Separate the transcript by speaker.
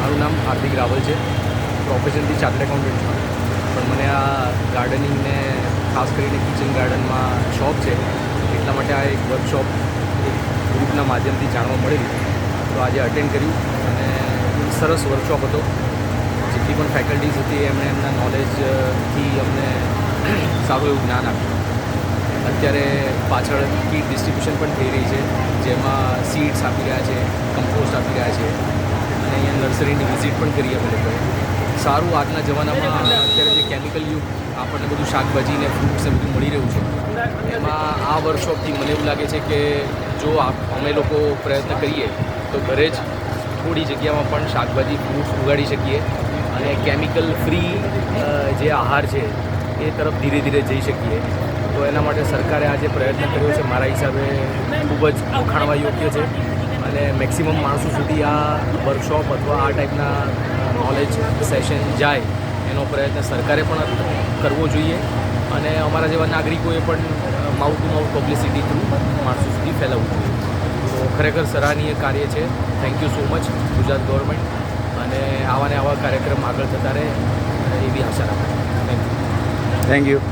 Speaker 1: મારું નામ હાર્દિક રાવલ છે. પ્રોફેશનથી ચાર્ટર્ડ એકાઉન્ટન્ટ છું, પણ મને આ ગાર્ડનિંગ ને ખાસ કરીને કિચન ગાર્ડનમાં શોખ છે, એટલા માટે આ એક વર્કશોપ એક ગ્રુપના માધ્યમથી જાણવા મળેલી, તો આજે અટેન્ડ કર્યું અને સરસ વર્કશોપ હતો. જેટલી પણ ફેકલ્ટીઝ હતી એમણે એમના નોલેજથી અમને સારું એવું જ્ઞાન આપ્યું. અત્યારે પાછળ કીટ ડિસ્ટ્રીબ્યુશન પણ થઈ રહી છે, જેમાં સીડ્સ આપી રહ્યા છે, કમ્પોસ્ટ આપી રહ્યા છે, અને અહીંયા નર્સરીની વિઝિટ પણ કરી અમે લોકોએ. સારું, આજના જમાનામાં અત્યારે જે કેમિકલ યુગ આપણને બધું શાકભાજી ને ફ્રૂટ્સ ને બધું મળી રહ્યું છે, એમાં આ વર્કશોપથી મને એવું લાગે છે કે જો અમે લોકો પ્રયત્ન કરીએ તો ઘરે જ થોડી જગ્યામાં પણ શાકભાજી ફ્રૂટ્સ ઉગાડી શકીએ અને કેમિકલ ફ્રી જે આહાર છે એ તરફ ધીરે ધીરે જઈ શકીએ. તો એના માટે સરકારે આ જે પ્રયત્ન કર્યો છે મારા હિસાબે ખૂબ જ વખાણવા યોગ્ય છે, અને મેક્સિમમ માણસો સુધી આ વર્કશોપ અથવા આ ટાઈપના નોલેજ સેશન જાય એનો પ્રયત્ન સરકારે પણ કરવો જોઈએ, અને અમારા જેવા નાગરિકોએ પણ mouth to mouth publicity through માણસો સુધી ફેલાવવું જોઈએ. તો ખરેખર સરાહનીય કાર્ય છે. Thank you so much Gujarat government, અને આવા ને આવા કાર્યક્રમ આગળ થતા રહે એવી આશા રાખું. Thank you.
Speaker 2: Thank you.